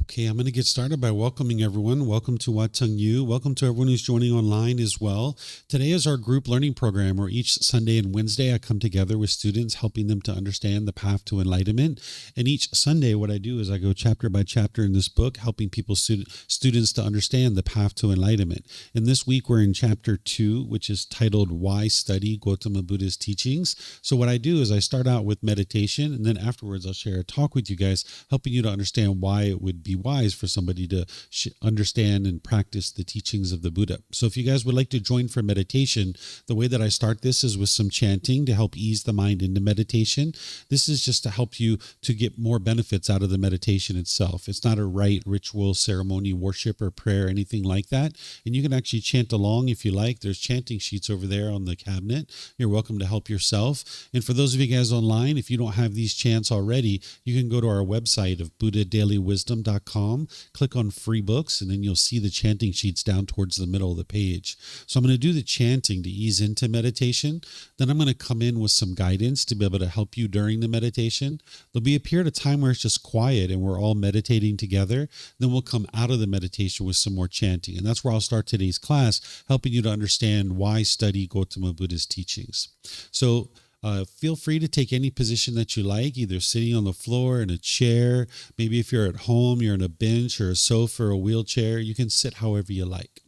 Okay, I'm going to get started by welcoming everyone. Welcome to Wat Tung. Welcome to everyone who's joining online as well. Today is our group learning program where each Sunday and Wednesday I come together with students, helping them to understand the path to enlightenment. And each Sunday, what I do is I go chapter by chapter in this book, helping students to understand the path to enlightenment. And this week we're in chapter 2, which is titled Why Study Gotama Buddha's Teachings. So what I do is I start out with meditation, and then afterwards I'll share a talk with you guys, helping you to understand why it would be wise for somebody to understand and practice the teachings of the Buddha. So if you guys would like to join for meditation, the way that I start this is with some chanting to help ease the mind into meditation. This is just to help you to get more benefits out of the meditation itself. It's not a rite, ritual, ceremony, worship, or prayer, anything like that. And you can actually chant along if you like. There's chanting sheets over there on the cabinet. You're welcome to help yourself. And for those of you guys online, if you don't have these chants already, you can go to our website of buddhadailywisdom.com, click on free books, and then you'll see the chanting sheets down towards the middle of the page. So I'm going to do the chanting to ease into meditation. Then I'm going to come in with some guidance to be able to help you during the meditation. There'll be a period of time where it's just quiet and we're all meditating together. Then we'll come out of the meditation with some more chanting. And that's where I'll start today's class, helping you to understand why study Gotama Buddha's teachings. So feel free to take any position that you like, either sitting on the floor, in a chair. Maybe if you're at home, you're on a bench or a sofa or a wheelchair. You can sit however you like.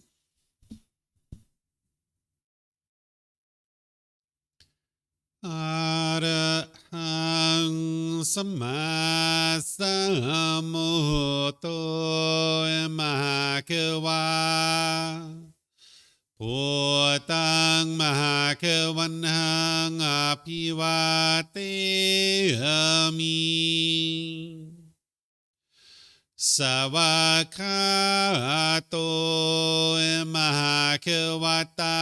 Arahang Samma Sambuddho Mahakawa Putang Mahakavanhang Apivateyami Savakato Mahakavata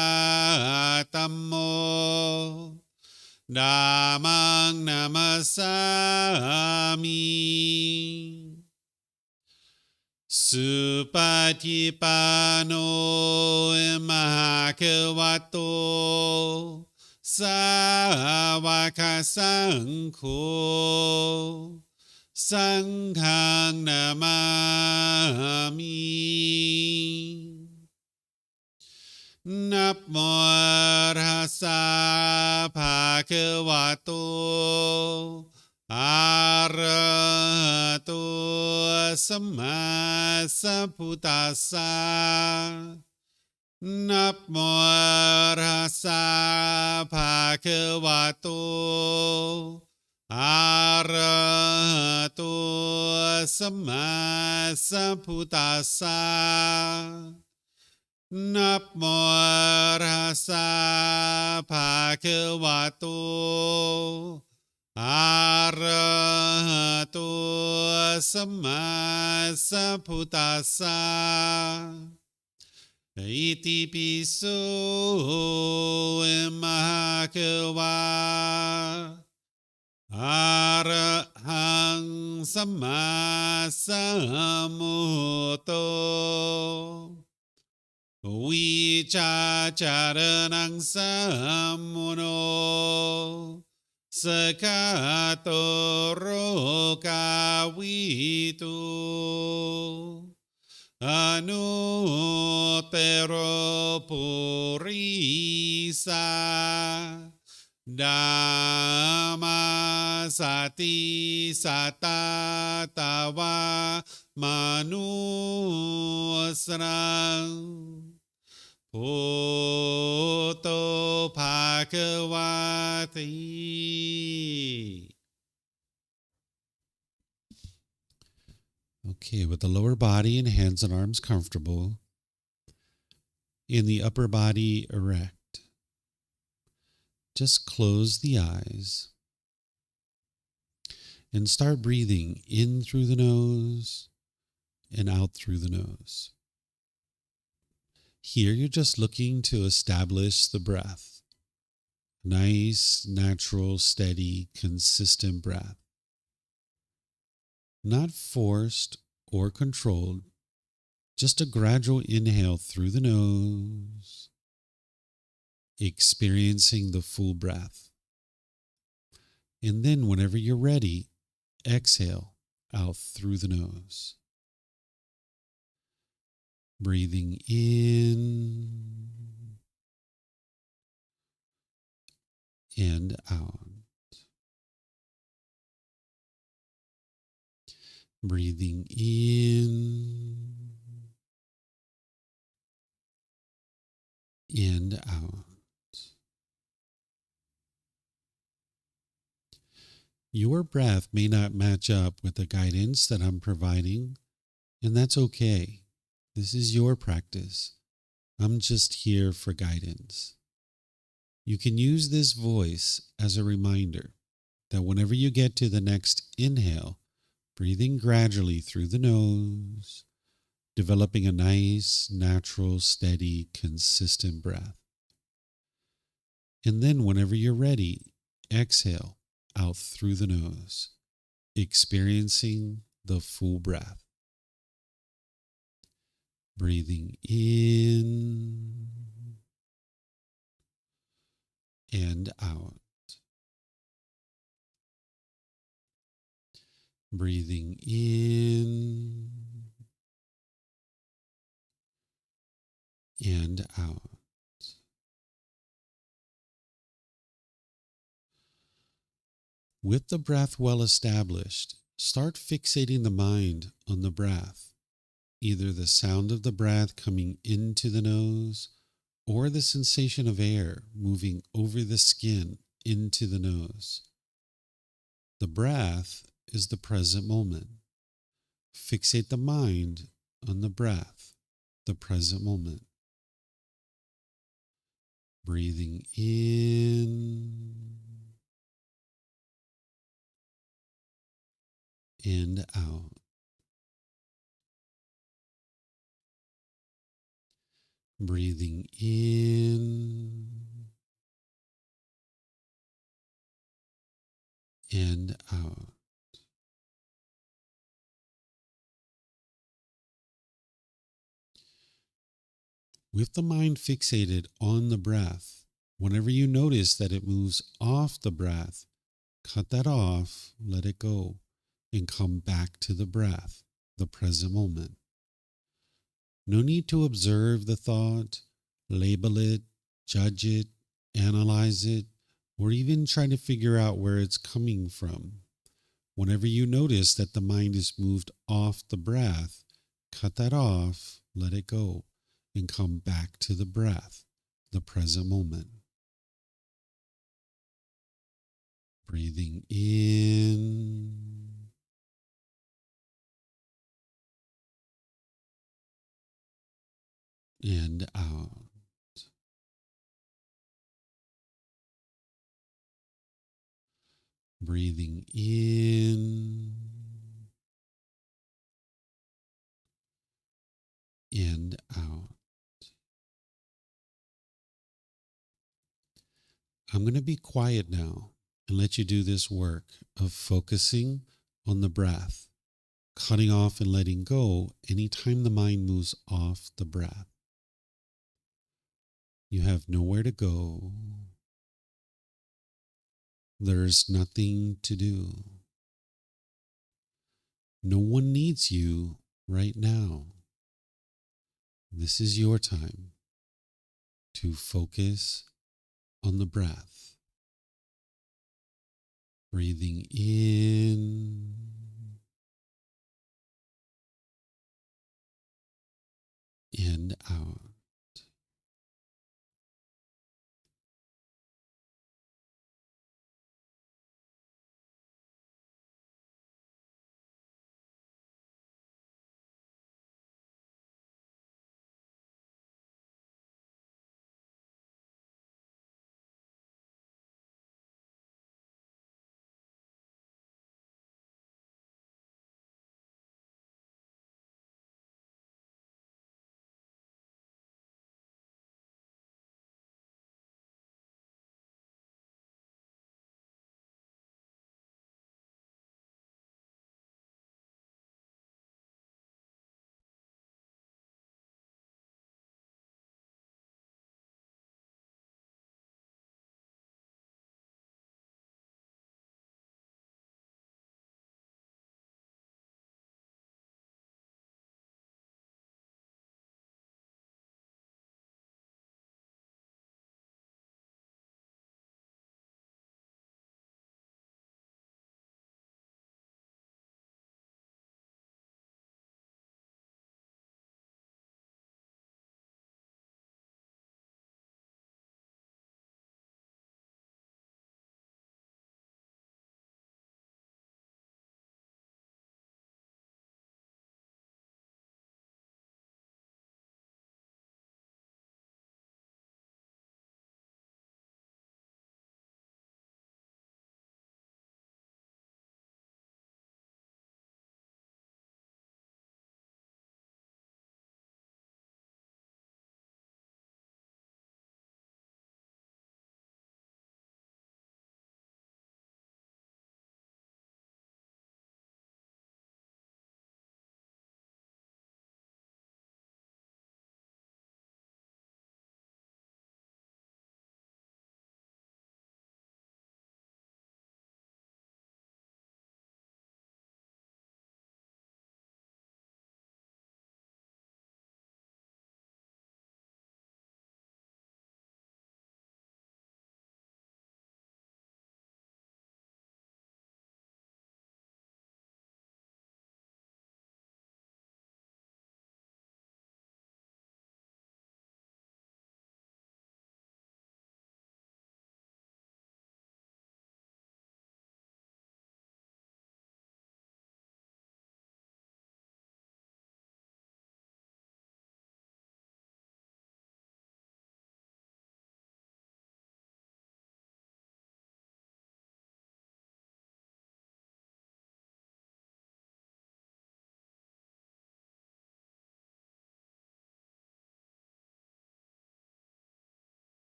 Tammo Dhammang Namasami Supatipano Mahakavato Savaka Sangho Sanghang Namami Namo Tassa Bhagavato Arahato Samma Sambuddhassa Namo Tassa Bhagavato Arahato Samma Sambuddhassa Namo Tassa Bhagavato Arahato Samma Sambuddhassa Iti piso Mahakawa Arahang Samma Sambuddho Vicacaranang Sammuno Sakato Rokavitu Anutero Purisa Dhamma Sati Satatawa Manusrang Bhutto Bhagavati. Okay, with the lower body and hands and arms comfortable, in the upper body erect, just close the eyes and start breathing in through the nose and out through the nose. Here you're just looking to establish the breath. Nice, natural, steady, consistent breath. Not forced or controlled, just a gradual inhale through the nose, experiencing the full breath. And then whenever you're ready, exhale out through the nose. Breathing in and out. Breathing in and out. Your breath may not match up with the guidance that I'm providing, and that's okay. This is your practice. I'm just here for guidance. You can use this voice as a reminder that whenever you get to the next inhale, breathing gradually through the nose, developing a nice, natural, steady, consistent breath. And then whenever you're ready, exhale out through the nose, experiencing the full breath. Breathing in and out. Breathing in and out. With the breath well established, start fixating the mind on the breath, either the sound of the breath coming into the nose or the sensation of air moving over the skin into the nose. The breath is the present moment. Fixate the mind on the breath, the present moment. Breathing in and out. Breathing in and out. With the mind fixated on the breath, whenever you notice that it moves off the breath, cut that off, let it go, and come back to the breath, the present moment. No need to observe the thought, label it, judge it, analyze it, or even try to figure out where it's coming from. Whenever you notice that the mind is moved off the breath, cut that off, let it go, and come back to the breath, the present moment. Breathing in and out. Breathing in and out. I'm going to be quiet now and let you do this work of focusing on the breath, cutting off and letting go anytime the mind moves off the breath. You have nowhere to go. There's nothing to do. No one needs you right now. This is your time to focus on the breath. Breathing in and out.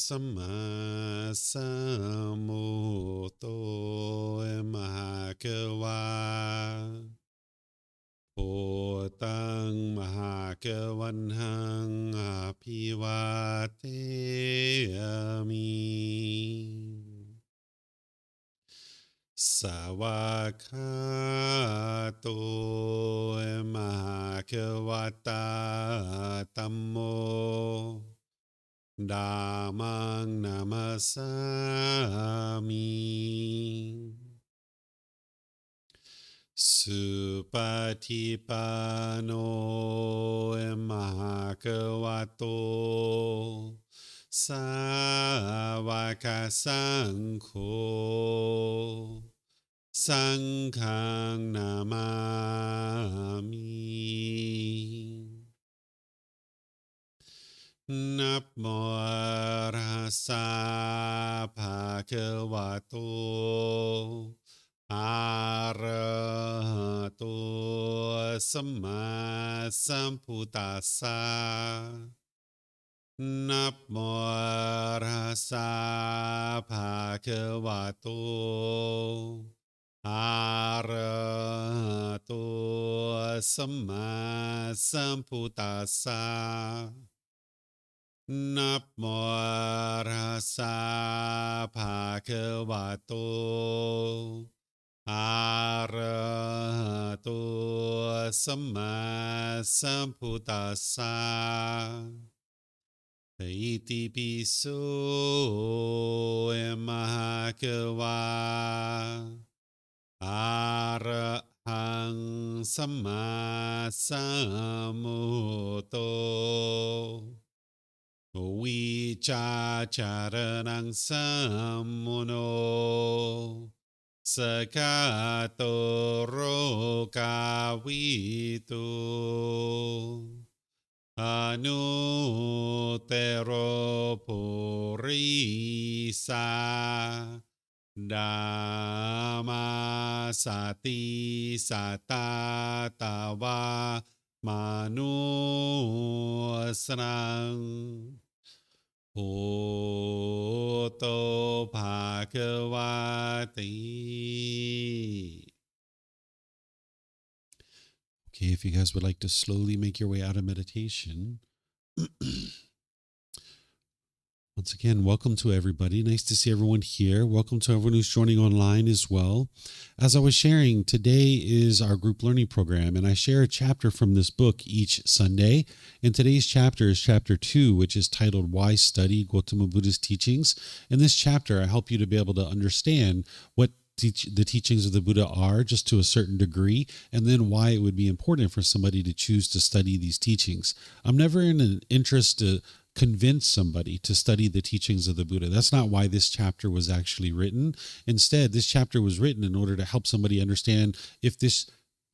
สัมมาสัมพุทโธมหาเกวาโพตังมหาเกวันหังอภิวาเทมิสาวกขาโตมหาเกวัตตาธัมโมดามังนามัสสามิสุปฏิปันโนมหาเกวัตโตสาวกสังโฆสังฆังนามามินับโมรัสสะภะคะวะโตอะระหะโตสัมมาสัมพุทธัสสะนับโมรัสสะภะคะวะโตอะระหะโตสัมมาสัมพุทธัสสะนับโมรัสสะภะคะวะโตอะระหะโตสัมมาสัมพุทธัสสะอิติปิโสมหาเกวาอะระหังสัมมาสัมพุทโธวิชาจารนังสัมมุโนสกาโตโรกาวิตุอนุเตโรปุริสาดามาสติสัตตาตาวามานุสรังโอโตภาควาติ Okay, if you guys would like to slowly make your way out of meditation. Once again, welcome to everybody. Nice to see everyone here. Welcome to everyone who's joining online as well. As I was sharing, today is our group learning program, and I share a chapter from this book each Sunday. And today's chapter is chapter 2, which is titled Why Study Gotama Buddha's Teachings. In this chapter, I help you to be able to understand what the teachings of the Buddha are, just to a certain degree, and then why it would be important for somebody to choose to study these teachings. I'm never in an interest to convince somebody to study the teachings of the Buddha. That's not why this chapter was actually written. Instead, this chapter was written in order to help somebody understand if this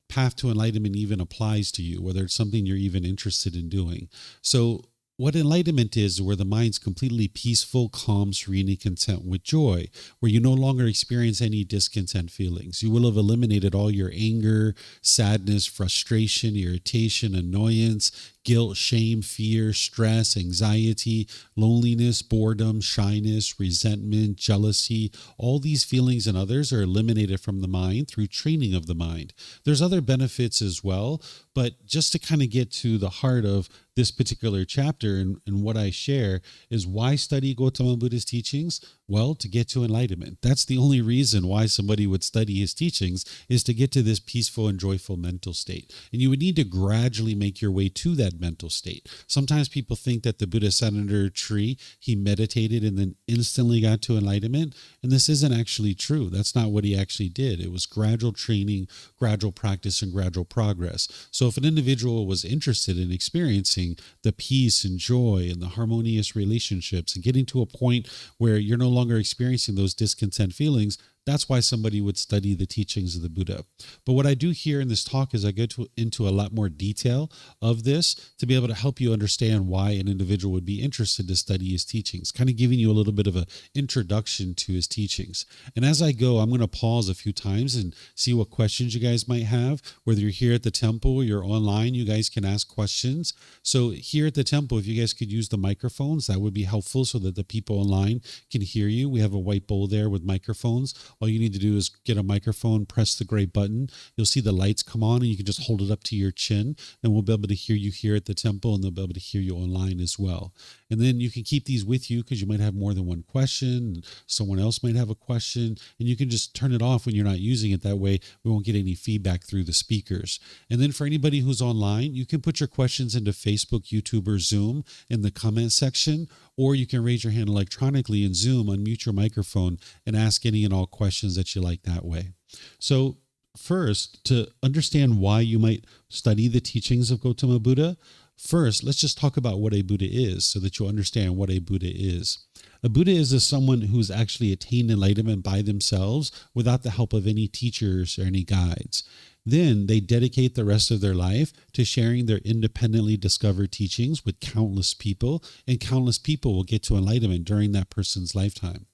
path to enlightenment even applies to you, whether it's something you're even interested in doing. So what enlightenment is where the mind's completely peaceful, calm, serene, and content with joy, where you no longer experience any discontent feelings. You will have eliminated all your anger, sadness, frustration, irritation, annoyance, guilt, shame, fear, stress, anxiety, loneliness, boredom, shyness, resentment, jealousy. All these feelings and others are eliminated from the mind through training of the mind. There's other benefits as well, but just to kind of get to the heart of this particular chapter and what I share is why study Gotama Buddha's teachings? Well, to get to enlightenment. That's the only reason why somebody would study his teachings, is to get to this peaceful and joyful mental state. And you would need to gradually make your way to that mental state. Sometimes people think that the Buddha sat under a tree, he meditated and then instantly got to enlightenment. And this isn't actually true. That's not what he actually did. It was gradual training, gradual practice, and gradual progress. So if an individual was interested in experiencing the peace and joy and the harmonious relationships and getting to a point where you're no longer experiencing those discontent feelings, That's why somebody would study the teachings of the Buddha. But what I do here in this talk is I go into a lot more detail of this to be able to help you understand why an individual would be interested to study his teachings, kind of giving you a little bit of an introduction to his teachings. And as I go, I'm going to pause a few times and see what questions you guys might have. Whether you're here at the temple or you're online, you guys can ask questions. So here at the temple, if you guys could use the microphones, that would be helpful so that the people online can hear you. We have a white bowl there with microphones. All you need to do is get a microphone, press the gray button. You'll see the lights come on, and you can just hold it up to your chin, and we'll be able to hear you here at the temple, and they'll be able to hear you online as well. And then you can keep these with you because you might have more than one question. Someone else might have a question, and you can just turn it off when you're not using it. That way we won't get any feedback through the speakers. And then for anybody who's online, you can put your questions into Facebook, YouTube, or Zoom in the comment section, or you can raise your hand electronically in Zoom, unmute your microphone, and ask any and all questions that you like that way. So first, to understand why you might study the teachings of Gotama Buddha, first, let's just talk about what a Buddha is so that you'll understand what a Buddha is. A Buddha is someone who's actually attained enlightenment by themselves without the help of any teachers or any guides. Then they dedicate the rest of their life to sharing their independently discovered teachings with countless people, and countless people will get to enlightenment during that person's lifetime.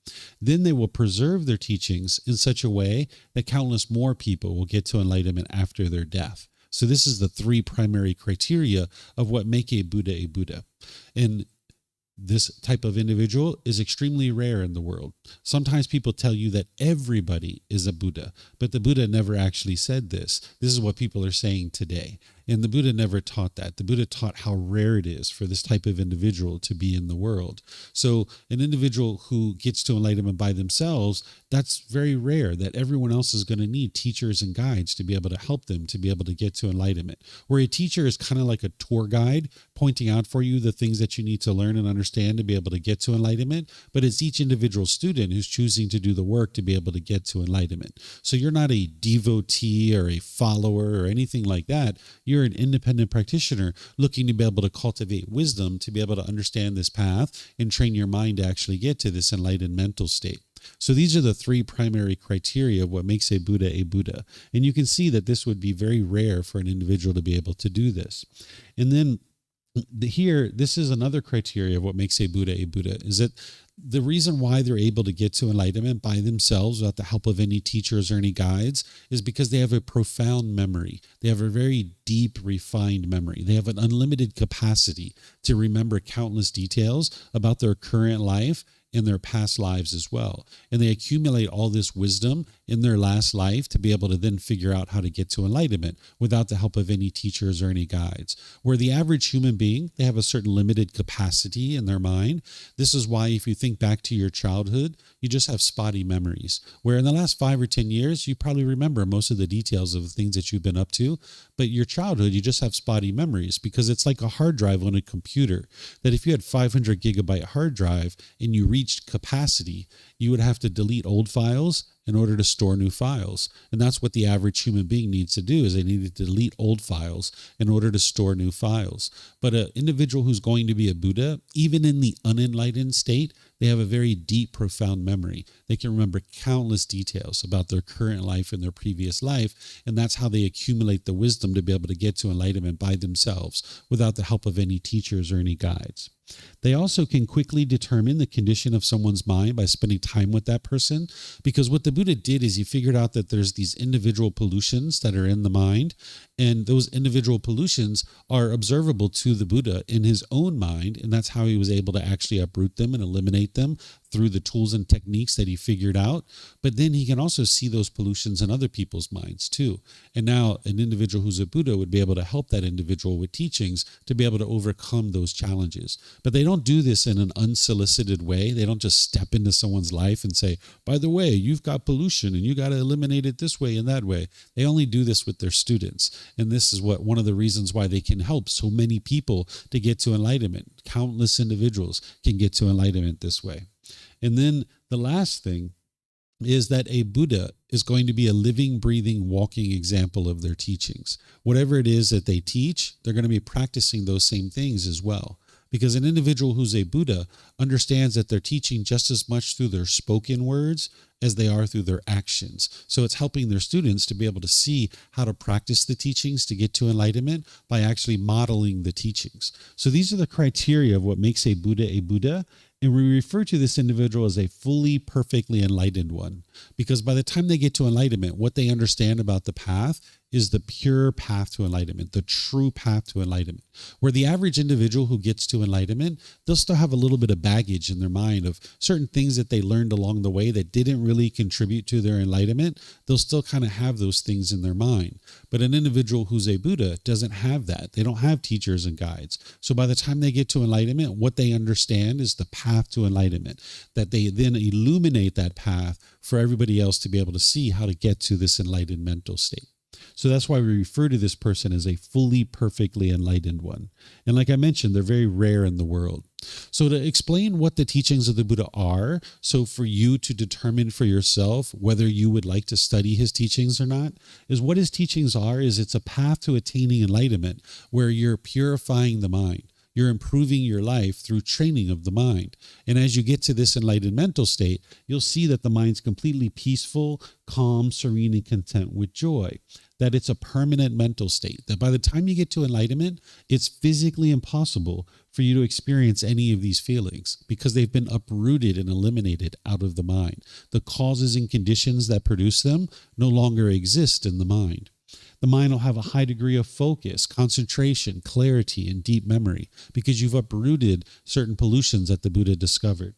Then they will preserve their teachings in such a way that countless more people will get to enlightenment after their death. So this is the three primary criteria of what make a Buddha a Buddha. And this type of individual is extremely rare in the world. Sometimes people tell you that everybody is a Buddha, but the Buddha never actually said this. This is what people are saying today. And the Buddha never taught that. The Buddha taught how rare it is for this type of individual to be in the world. So an individual who gets to enlightenment by themselves, that's very rare, that everyone else is going to need teachers and guides to be able to help them to be able to get to enlightenment. Where a teacher is kind of like a tour guide pointing out for you the things that you need to learn and understand to be able to get to enlightenment, but it's each individual student who's choosing to do the work to be able to get to enlightenment. So you're not a devotee or a follower or anything like that. You're an independent practitioner looking to be able to cultivate wisdom to be able to understand this path and train your mind to actually get to this enlightened mental state. So these are the three primary criteria of what makes a Buddha a Buddha. And you can see that this would be very rare for an individual to be able to do this. And then here, this is another criteria of what makes a Buddha, is that the reason why they're able to get to enlightenment by themselves without the help of any teachers or any guides is because they have a profound memory. They have a very deep, refined memory. They have an unlimited capacity to remember countless details about their current life in their past lives as well. And they accumulate all this wisdom in their last life to be able to then figure out how to get to enlightenment without the help of any teachers or any guides. Where the average human being, they have a certain limited capacity in their mind. This is why if you think back to your childhood, you just have spotty memories. Where in the last 5 or 10 years, you probably remember most of the details of the things that you've been up to, but your childhood, you just have spotty memories because it's like a hard drive on a computer. That if you had 500 gigabyte hard drive and you reached capacity, you would have to delete old files in order to store new files. And that's what the average human being needs to do, is they need to delete old files in order to store new files. But an individual who's going to be a Buddha, even in the unenlightened state, they have a very deep, profound memory. They can remember countless details about their current life and their previous life, and that's how they accumulate the wisdom to be able to get to enlightenment by themselves without the help of any teachers or any guides. They also can quickly determine the condition of someone's mind by spending time with that person, because what the Buddha did is he figured out that there's these individual pollutions that are in the mind, and those individual pollutions are observable to the Buddha in his own mind, and that's how he was able to actually uproot them and eliminate them through the tools and techniques that he figured out. But then he can also see those pollutions in other people's minds too. And now an individual who's a Buddha would be able to help that individual with teachings to be able to overcome those challenges. But they don't do this in an unsolicited way. They don't just step into someone's life and say, by the way, you've got pollution and you got to eliminate it this way and that way. They only do this with their students. And this is one of the reasons why they can help so many people to get to enlightenment. Countless individuals can get to enlightenment this way. And then the last thing is that a Buddha is going to be a living, breathing, walking example of their teachings. Whatever it is that they teach, they're going to be practicing those same things as well. because an individual who's a Buddha understands that they're teaching just as much through their spoken words as they are through their actions. So it's helping their students to be able to see how to practice the teachings to get to enlightenment by actually modeling the teachings. So these are the criteria of what makes a Buddha, and we refer to this individual as a fully, perfectly enlightened one, because by the time they get to enlightenment, what they understand about the path is the pure path to enlightenment, the true path to enlightenment. Where the average individual who gets to enlightenment, they'll still have a little bit of baggage in their mind of certain things that they learned along the way that didn't really contribute to their enlightenment. They'll still kind of have those things in their mind. But an individual who's a Buddha doesn't have that. They don't have teachers and guides. So by the time they get to enlightenment, what they understand is the path to enlightenment, that they then illuminate that path for everybody else to be able to see how to get to this enlightened mental state. So that's why we refer to this person as a fully, perfectly enlightened one. And like I mentioned, they're very rare in the world. So to explain what the teachings of the Buddha are, so for you to determine for yourself whether you would like to study his teachings or not, is what his teachings are is it's a path to attaining enlightenment where you're purifying the mind. You're improving your life through training of the mind. And as you get to this enlightened mental state, you'll see that the mind's completely peaceful, calm, serene, and content with joy. That it's a permanent mental state. That by the time you get to enlightenment, it's physically impossible for you to experience any of these feelings because they've been uprooted and eliminated out of the mind. The causes and conditions that produce them no longer exist in the mind. The mind will have a high degree of focus, concentration, clarity, and deep memory because you've uprooted certain pollutions that the Buddha discovered.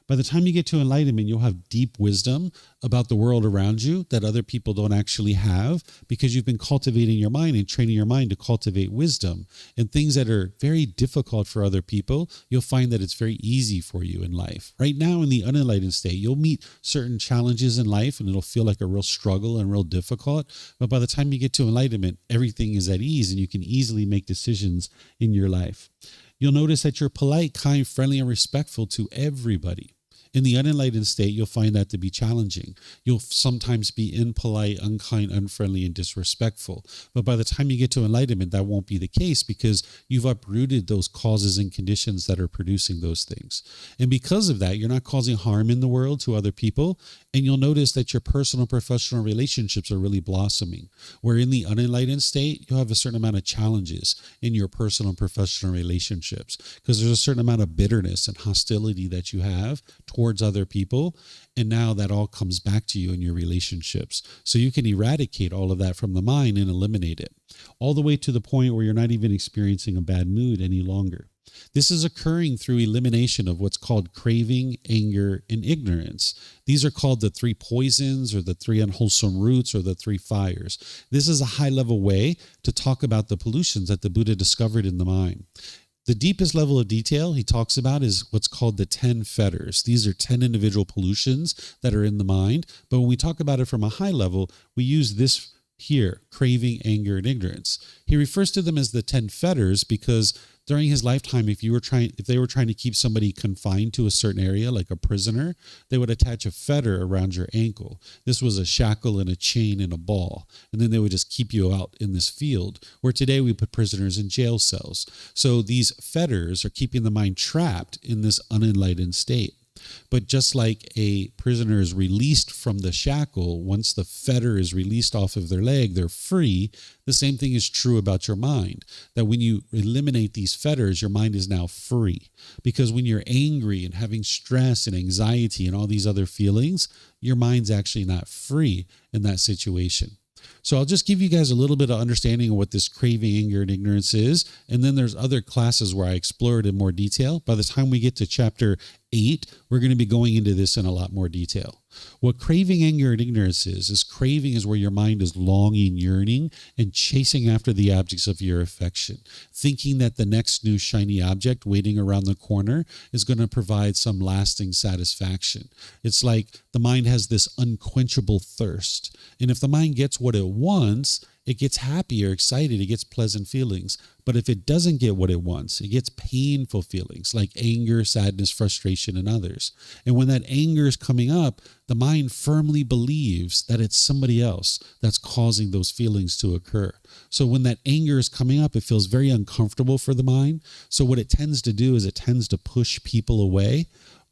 By the time you get to enlightenment, you'll have deep wisdom about the world around you that other people don't actually have because you've been cultivating your mind and training your mind to cultivate wisdom. And things that are very difficult for other people, you'll find that it's very easy for you in life. Right now in the unenlightened state, you'll meet certain challenges in life and it'll feel like a real struggle and real difficult. But by the time you get to enlightenment, everything is at ease and you can easily make decisions in your life. You'll notice that you're polite, kind, friendly, and respectful to everybody. In the unenlightened state, you'll find that to be challenging. You'll sometimes be impolite, unkind, unfriendly, and disrespectful. But by the time you get to enlightenment, that won't be the case because you've uprooted those causes and conditions that are producing those things. And because of that, you're not causing harm in the world to other people. And you'll notice that your personal and professional relationships are really blossoming. Where in the unenlightened state, you'll have a certain amount of challenges in your personal and professional relationships because there's a certain amount of bitterness and hostility that you have towards other people. And now that all comes back to you in your relationships. So you can eradicate all of that from the mind and eliminate it all the way to the point where you're not even experiencing a bad mood any longer. This is occurring through elimination of what's called craving, anger, and ignorance. These are called the 3 poisons or the 3 unwholesome roots or the 3 fires. This is a high-level way to talk about the pollutions that the Buddha discovered in the mind. The deepest level of detail he talks about is what's called the 10 fetters. These are 10 individual pollutions that are in the mind. But when we talk about it from a high level, we use this here, craving, anger, and ignorance. He refers to them as the 10 fetters because during his lifetime, if they were trying to keep somebody confined to a certain area, like a prisoner, they would attach a fetter around your ankle. This was a shackle and a chain and a ball. And then they would just keep you out in this field, where today we put prisoners in jail cells. So these fetters are keeping the mind trapped in this unenlightened state. But just like a prisoner is released from the shackle, once the fetter is released off of their leg, they're free. The same thing is true about your mind, that when you eliminate these fetters, your mind is now free. Because when you're angry and having stress and anxiety and all these other feelings, your mind's actually not free in that situation. So I'll just give you guys a little bit of understanding of what this craving, anger, and ignorance is. And then there's other classes where I explore it in more detail. By the time we get to chapter 8, we're going to be going into this in a lot more detail. What craving, anger, and ignorance is craving is where your mind is longing, yearning, and chasing after the objects of your affection, thinking that the next new shiny object waiting around the corner is going to provide some lasting satisfaction. It's like the mind has this unquenchable thirst. And if the mind gets what it wants, It gets happy or excited. It gets pleasant feelings. But if it doesn't get what it wants, it gets painful feelings like anger, sadness, frustration, and others. And when that anger is coming up, the mind firmly believes that it's somebody else that's causing those feelings to occur. So when that anger is coming up, it feels very uncomfortable for the mind. So what it tends to do is it tends to push people away,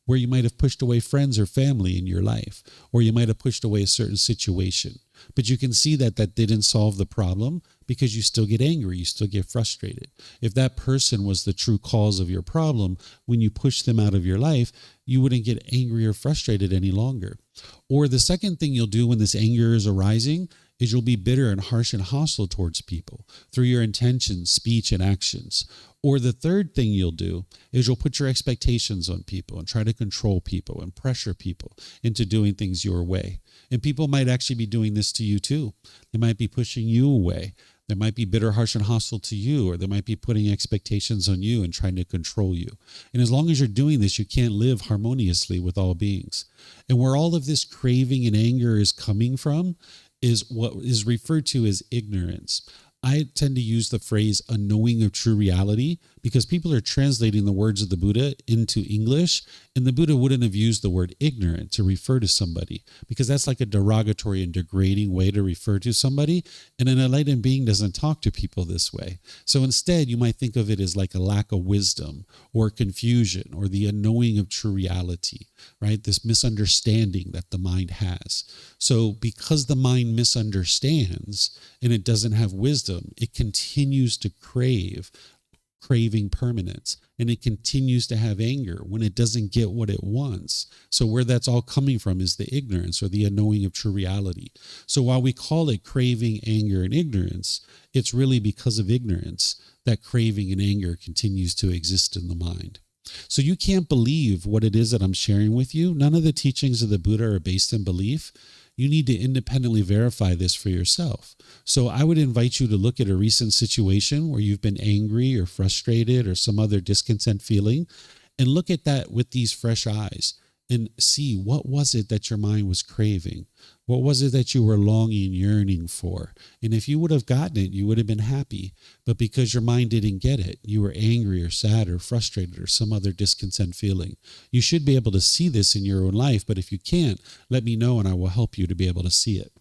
where you might have pushed away friends or family in your life, or you might have pushed away a certain situation. But you can see that that didn't solve the problem because you still get angry, you still get frustrated. If that person was the true cause of your problem, when you push them out of your life, you wouldn't get angry or frustrated any longer. Or the second thing you'll do when this anger is arising is you'll be bitter and harsh and hostile towards people through your intentions, speech, and actions. Or the third thing you'll do is you'll put your expectations on people and try to control people and pressure people into doing things your way. And people might actually be doing this to you too. They might be pushing you away. They might be bitter, harsh, and hostile to you, or they might be putting expectations on you and trying to control you. And as long as you're doing this, you can't live harmoniously with all beings. And where all of this craving and anger is coming from is what is referred to as ignorance. I tend to use the phrase a knowing of true reality because people are translating the words of the Buddha into English, and the Buddha wouldn't have used the word ignorant to refer to somebody because that's like a derogatory and degrading way to refer to somebody, and an enlightened being doesn't talk to people this way. So instead, you might think of it as like a lack of wisdom or confusion or the unknowing of true reality, right? This misunderstanding that the mind has. So because the mind misunderstands and it doesn't have wisdom, it continues to craving permanence, and it continues to have anger when it doesn't get what it wants. So where that's all coming from is the ignorance or the unknowing of true reality. So while we call it craving, anger, and ignorance, it's really because of ignorance that craving and anger continues to exist in the mind. So you can't believe what it is that I'm sharing with you. None of the teachings of the Buddha are based in belief. You need to independently verify this for yourself. So I would invite you to look at a recent situation where you've been angry or frustrated or some other discontent feeling, and look at that with these fresh eyes and see what was it that your mind was craving? What was it that you were longing, yearning for? And if you would have gotten it, you would have been happy. But because your mind didn't get it, you were angry or sad or frustrated or some other discontent feeling. You should be able to see this in your own life, but if you can't, let me know and I will help you to be able to see it.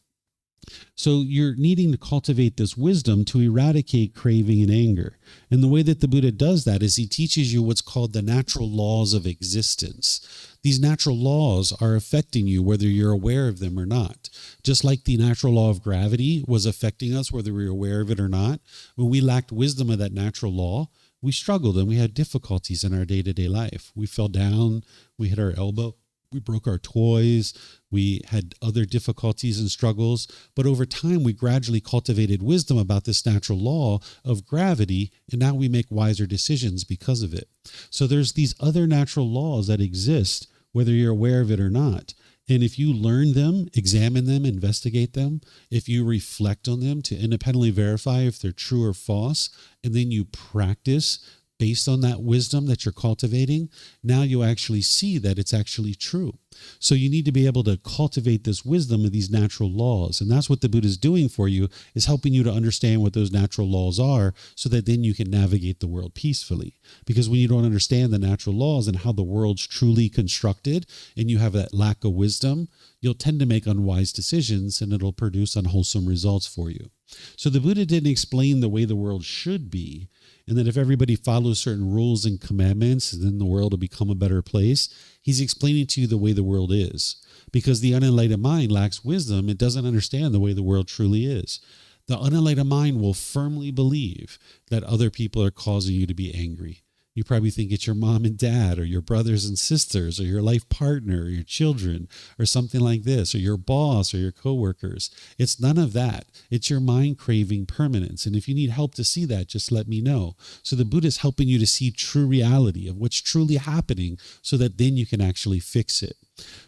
So you're needing to cultivate this wisdom to eradicate craving and anger. And the way that the Buddha does that is he teaches you what's called the natural laws of existence. These natural laws are affecting you whether you're aware of them or not. Just like the natural law of gravity was affecting us whether we were aware of it or not, when we lacked wisdom of that natural law, we struggled and we had difficulties in our day-to-day life. We fell down, we hit our elbow, we broke our toys, we had other difficulties and struggles, but over time we gradually cultivated wisdom about this natural law of gravity, and now we make wiser decisions because of it. So there's these other natural laws that exist, whether you're aware of it or not. And if you learn them, examine them, investigate them, if you reflect on them to independently verify if they're true or false, and then you practice based on that wisdom that you're cultivating, now you actually see that it's actually true. So you need to be able to cultivate this wisdom of these natural laws. And that's what the Buddha is doing for you, is helping you to understand what those natural laws are so that then you can navigate the world peacefully. Because when you don't understand the natural laws and how the world's truly constructed, and you have that lack of wisdom, you'll tend to make unwise decisions and it'll produce unwholesome results for you. So the Buddha didn't explain the way the world should be, and that if everybody follows certain rules and commandments, then the world will become a better place. He's explaining to you the way the world is. Because the unenlightened mind lacks wisdom, it doesn't understand the way the world truly is. The unenlightened mind will firmly believe that other people are causing you to be angry. You probably think it's your mom and dad or your brothers and sisters or your life partner or your children or something like this, or your boss or your coworkers. It's none of that. It's your mind craving permanence. And if you need help to see that, just let me know. So the Buddha is helping you to see true reality of what's truly happening so that then you can actually fix it.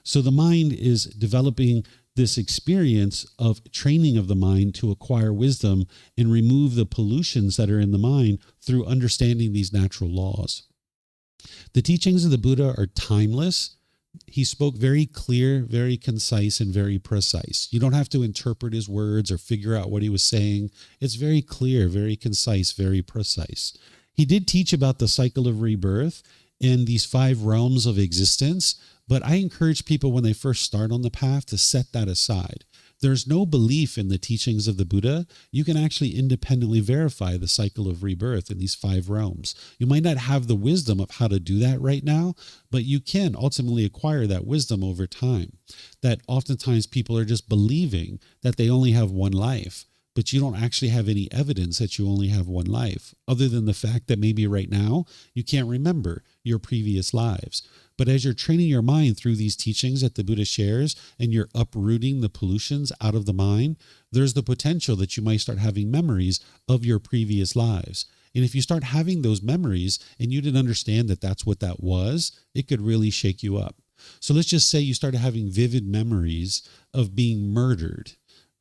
So the mind is developing this experience of training of the mind to acquire wisdom and remove the pollutions that are in the mind through understanding these natural laws. The teachings of the Buddha are timeless. He spoke very clear, very concise, and very precise. You don't have to interpret his words or figure out what he was saying. It's very clear, very concise, very precise. He did teach about the cycle of rebirth and these 5 realms of existence, but I encourage people when they first start on the path to set that aside. There's no belief in the teachings of the Buddha. You can actually independently verify the cycle of rebirth in these 5 realms. You might not have the wisdom of how to do that right now, but you can ultimately acquire that wisdom over time. That oftentimes people are just believing that they only have one life, but you don't actually have any evidence that you only have one life, other than the fact that maybe right now you can't remember your previous lives. But as you're training your mind through these teachings that the Buddha shares and you're uprooting the pollutions out of the mind, there's the potential that you might start having memories of your previous lives. And if you start having those memories and you didn't understand that that's what that was, it could really shake you up. So let's just say you started having vivid memories of being murdered,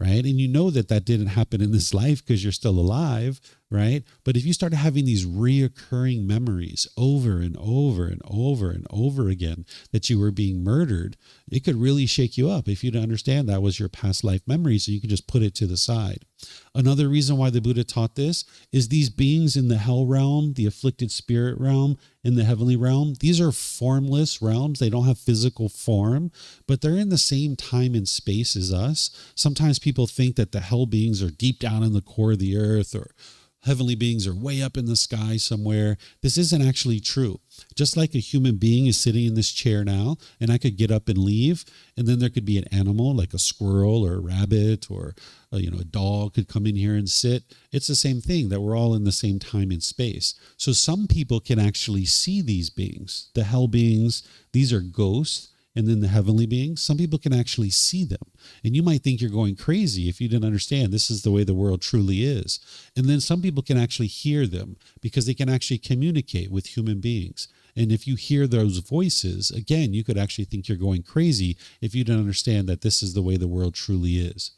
right? And you know that that didn't happen in this life because you're still alive, right? But if you start having these reoccurring memories over and over and over and over again that you were being murdered, it could really shake you up if you don't understand that was your past life memory, so you can just put it to the side. Another reason why the Buddha taught this is these beings in the hell realm, the afflicted spirit realm, in the heavenly realm, these are formless realms. They don't have physical form, but they're in the same time and space as us. Sometimes people think that the hell beings are deep down in the core of the earth, or heavenly beings are way up in the sky somewhere. This isn't actually true. Just like a human being is sitting in this chair now, and I could get up and leave, and then there could be an animal like a squirrel or a rabbit or a dog could come in here and sit. It's the same thing, that we're all in the same time and space. So some people can actually see these beings. The hell beings, these are ghosts. And then the heavenly beings, some people can actually see them. And you might think you're going crazy if you didn't understand this is the way the world truly is. And then some people can actually hear them because they can actually communicate with human beings. And if you hear those voices, again, you could actually think you're going crazy if you don't understand that this is the way the world truly is.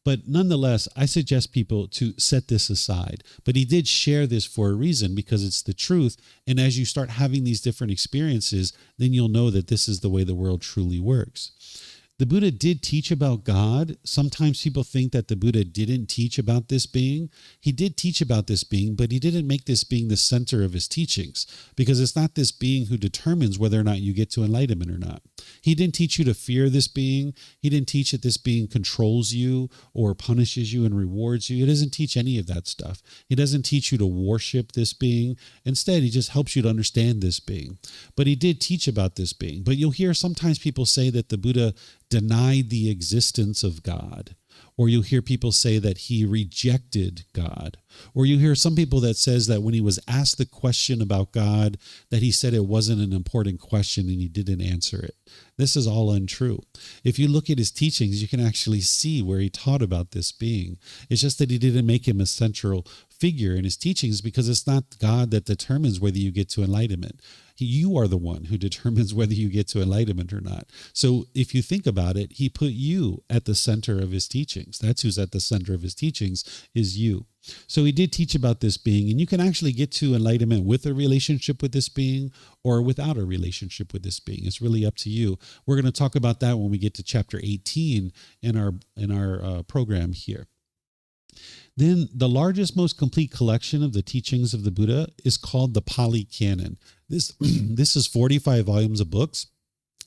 But nonetheless, I suggest people to set this aside. But he did share this for a reason, because it's the truth. And as you start having these different experiences, then you'll know that this is the way the world truly works. The Buddha did teach about God. Sometimes people think that the Buddha didn't teach about this being. He did teach about this being, but he didn't make this being the center of his teachings, because it's not this being who determines whether or not you get to enlightenment or not. He didn't teach you to fear this being. He didn't teach that this being controls you or punishes you and rewards you. He doesn't teach any of that stuff. He doesn't teach you to worship this being. Instead, he just helps you to understand this being. But he did teach about this being. But you'll hear sometimes people say that the Buddha denied the existence of God. Or you'll hear people say that he rejected God. Or you hear some people that says that when he was asked the question about God, that he said it wasn't an important question and he didn't answer it. This is all untrue. If you look at his teachings, you can actually see where he taught about this being. It's just that he didn't make him a central figure in his teachings, because it's not God that determines whether you get to enlightenment. You are the one who determines whether you get to enlightenment or not. So if you think about it, he put you at the center of his teachings. That's who's at the center of his teachings, is you. So he did teach about this being, and you can actually get to enlightenment with a relationship with this being or without a relationship with this being. It's really up to you. We're going to talk about that when we get to chapter 18 in our program here. Then the largest, most complete collection of the teachings of the Buddha is called the Pali Canon. This is 45 volumes of books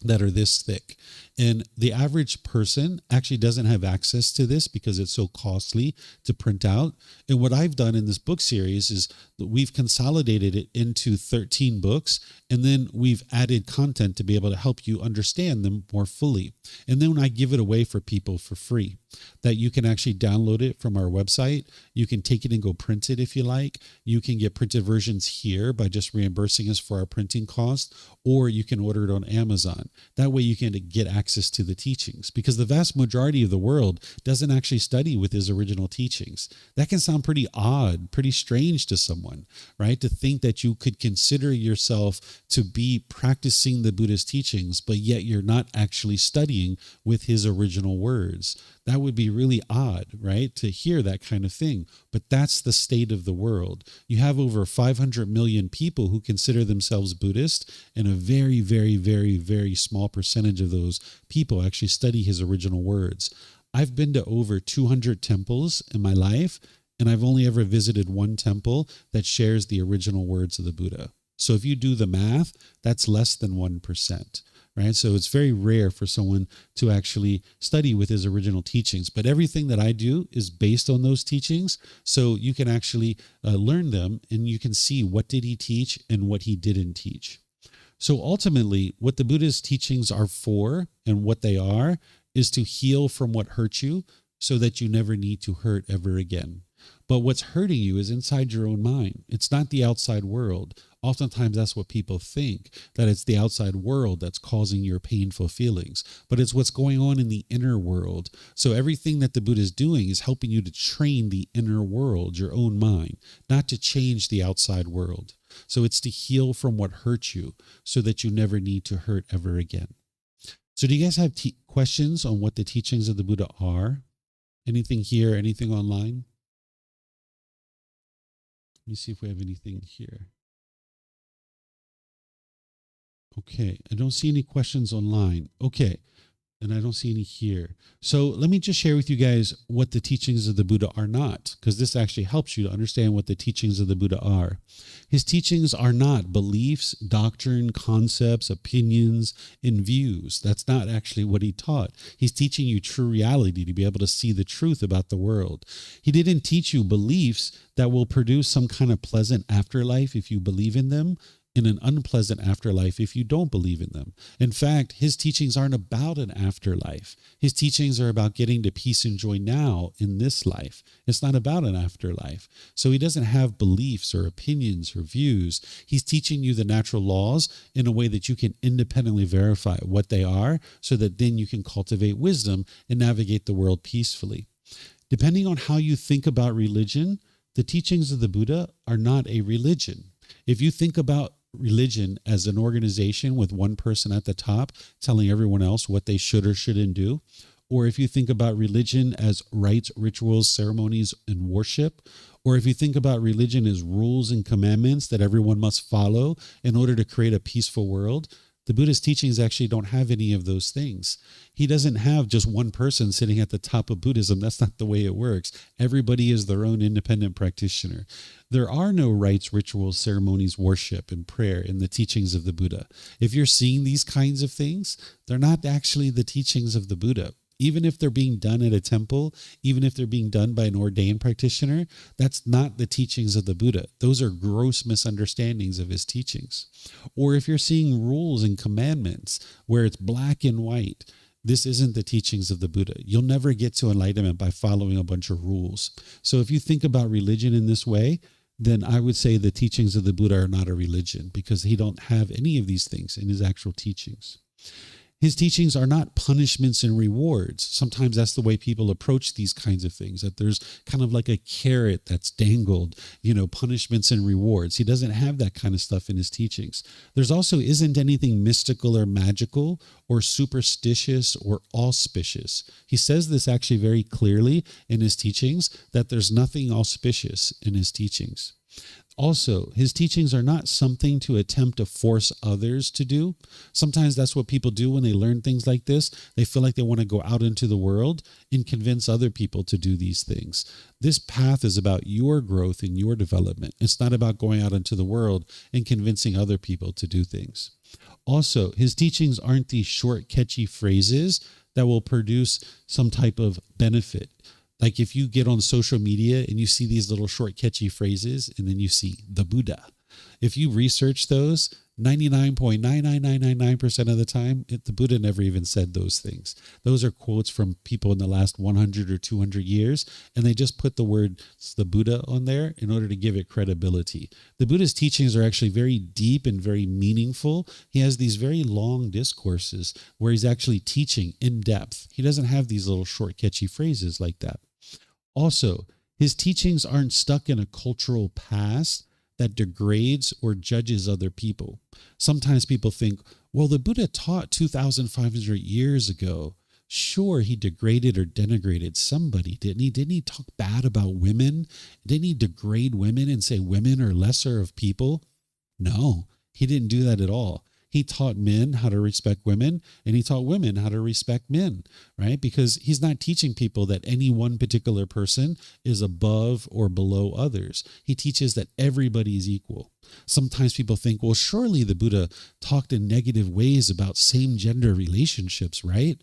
that are this thick. And the average person actually doesn't have access to this because it's so costly to print out. And what I've done in this book series is that we've consolidated it into 13 books, and then we've added content to be able to help you understand them more fully. And then when I give it away for people for free, that you can actually download it from our website. You can take it and go print it if you like. You can get printed versions here by just reimbursing us for our printing cost, or you can order it on Amazon. That way you can get access to the teachings, because the vast majority of the world doesn't actually study with his original teachings. That can sound pretty odd, pretty strange to someone, right? To think that you could consider yourself to be practicing the Buddha's teachings, but yet you're not actually studying with his original words. That would be really odd, right? To hear that kind of thing. But that's the state of the world. You have over 500 million people who consider themselves Buddhist, and a very, very, very, very small percentage of those people actually study his original words. I've been to over 200 temples in my life, and I've only ever visited one temple that shares the original words of the Buddha. So if you do the math, that's less than 1%. Right? So it's very rare for someone to actually study with his original teachings. But everything that I do is based on those teachings. So you can actually learn them, and you can see what did he teach and what he didn't teach. So ultimately, what the Buddha's teachings are for and what they are is to heal from what hurt you so that you never need to hurt ever again. But what's hurting you is inside your own mind. It's not the outside world. Oftentimes that's what people think, that it's the outside world that's causing your painful feelings. But it's what's going on in the inner world. So everything that the Buddha is doing is helping you to train the inner world, your own mind, not to change the outside world. So it's to heal from what hurt you so that you never need to hurt ever again. So do you guys have questions on what the teachings of the Buddha are? Anything here, anything online? Let me see if we have anything here. Okay, I don't see any questions online. Okay, and I don't see any here. So let me just share with you guys what the teachings of the Buddha are not, because this actually helps you to understand what the teachings of the Buddha are. His teachings are not beliefs, doctrine, concepts, opinions, and views. That's not actually what he taught. He's teaching you true reality to be able to see the truth about the world. He didn't teach you beliefs that will produce some kind of pleasant afterlife if you believe in them, in an unpleasant afterlife if you don't believe in them. In fact, his teachings aren't about an afterlife. His teachings are about getting to peace and joy now in this life. It's not about an afterlife. So he doesn't have beliefs or opinions or views. He's teaching you the natural laws in a way that you can independently verify what they are, so that then you can cultivate wisdom and navigate the world peacefully. Depending on how you think about religion, the teachings of the Buddha are not a religion. If you think about religion as an organization with one person at the top telling everyone else what they should or shouldn't do, or if you think about religion as rites, rituals, ceremonies, and worship, or if you think about religion as rules and commandments that everyone must follow in order to create a peaceful world, the Buddha's teachings actually don't have any of those things. He doesn't have just one person sitting at the top of Buddhism. That's not the way it works. Everybody is their own independent practitioner. There are no rites, rituals, ceremonies, worship, and prayer in the teachings of the Buddha. If you're seeing these kinds of things, they're not actually the teachings of the Buddha. Even if they're being done at a temple, even if they're being done by an ordained practitioner, that's not the teachings of the Buddha. Those are gross misunderstandings of his teachings. Or if you're seeing rules and commandments where it's black and white, this isn't the teachings of the Buddha. You'll never get to enlightenment by following a bunch of rules. So if you think about religion in this way, then I would say the teachings of the Buddha are not a religion, because he don't have any of these things in his actual teachings. His teachings are not punishments and rewards. Sometimes that's the way people approach these kinds of things, that there's kind of like a carrot that's dangled, punishments and rewards. He doesn't have that kind of stuff in his teachings. There's also isn't anything mystical or magical or superstitious or auspicious. He says this actually very clearly in his teachings, that there's nothing auspicious in his teachings. Also, his teachings are not something to attempt to force others to do. Sometimes that's what people do when they learn things like this. They feel like they want to go out into the world and convince other people to do these things. This path is about your growth and your development. It's not about going out into the world and convincing other people to do things. Also, his teachings aren't these short, catchy phrases that will produce some type of benefit. Like if you get on social media and you see these little short, catchy phrases, and then you see the Buddha. If you research those, 99.99999% of the time, the Buddha never even said those things. Those are quotes from people in the last 100 or 200 years, and they just put the word the Buddha on there in order to give it credibility. The Buddha's teachings are actually very deep and very meaningful. He has these very long discourses where he's actually teaching in depth. He doesn't have these little short, catchy phrases like that. Also, his teachings aren't stuck in a cultural past that degrades or judges other people. Sometimes people think, well, the Buddha taught 2,500 years ago. Sure, he degraded or denigrated somebody, didn't he? Didn't he talk bad about women? Didn't he degrade women and say women are lesser of people? No, he didn't do that at all. He taught men how to respect women, and he taught women how to respect men, right? Because he's not teaching people that any one particular person is above or below others. He teaches that everybody is equal. Sometimes people think, well, surely the Buddha talked in negative ways about same-gender relationships, right?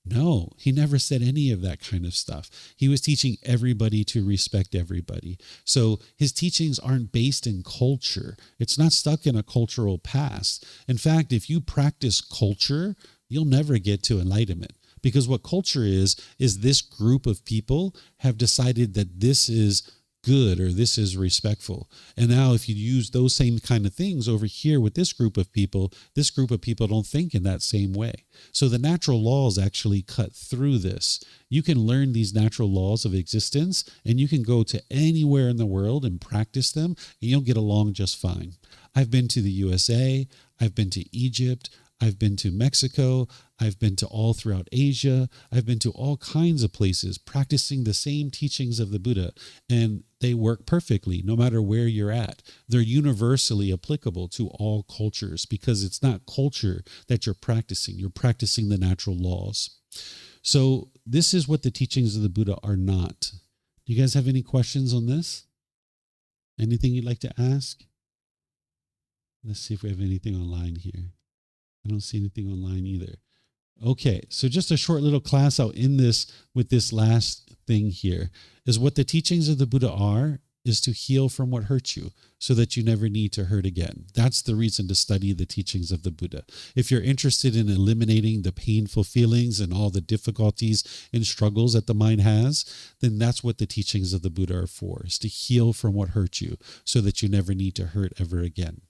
No, he never said any of that kind of stuff. He was teaching everybody to respect everybody. So his teachings aren't based in culture. It's not stuck in a cultural past. In fact, if you practice culture, you'll never get to enlightenment. Because what culture is this group of people have decided that this is good or this is respectful. And now if you use those same kind of things over here with this group of people don't think in that same way. So the natural laws actually cut through this. You can learn these natural laws of existence and you can go to anywhere in the world and practice them and you'll get along just fine. I've been to the USA, I've been to Egypt, I've been to Mexico, I've been to all throughout Asia, I've been to all kinds of places practicing the same teachings of the Buddha, and they work perfectly no matter where you're at. They're universally applicable to all cultures because it's not culture that you're practicing the natural laws. So this is what the teachings of the Buddha are not. Do you guys have any questions on this? Anything you'd like to ask? Let's see if we have anything online here. I don't see anything online either. Okay, so just a short little class. I'll end this with this last thing here, is what the teachings of the Buddha are is to heal from what hurts you so that you never need to hurt again. That's the reason to study the teachings of the Buddha. If you're interested in eliminating the painful feelings and all the difficulties and struggles that the mind has, then that's what the teachings of the Buddha are for, is to heal from what hurt you so that you never need to hurt ever again.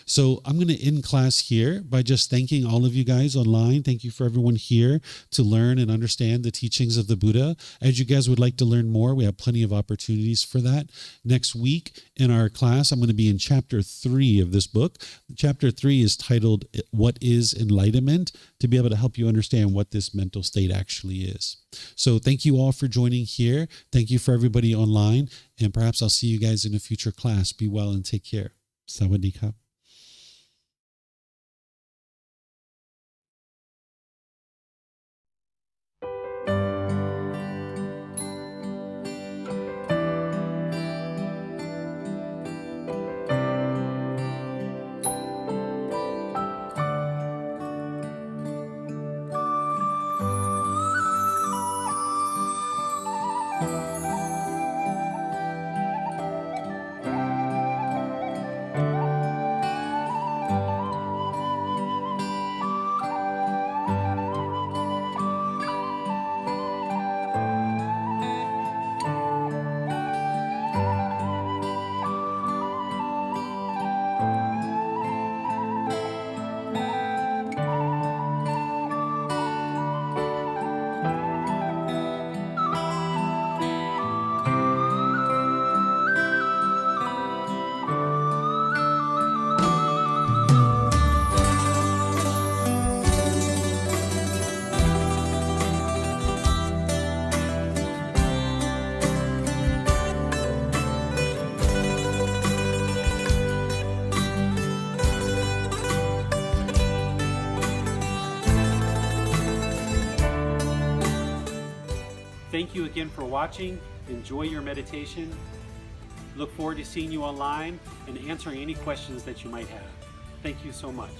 So I'm going to end class here by just thanking all of you guys online. Thank you for everyone here to learn and understand the teachings of the Buddha. As you guys would like to learn more, we have plenty of opportunities for that. Next week in our class, I'm going to be in chapter 3 of this book. Chapter 3 is titled, What is Enlightenment? To be able to help you understand what this mental state actually is. So thank you all for joining here. Thank you for everybody online. And perhaps I'll see you guys in a future class. Be well and take care. Sawadee krap. Thank you again for watching. Enjoy your meditation. Look forward to seeing you online and answering any questions that you might have. Thank you so much.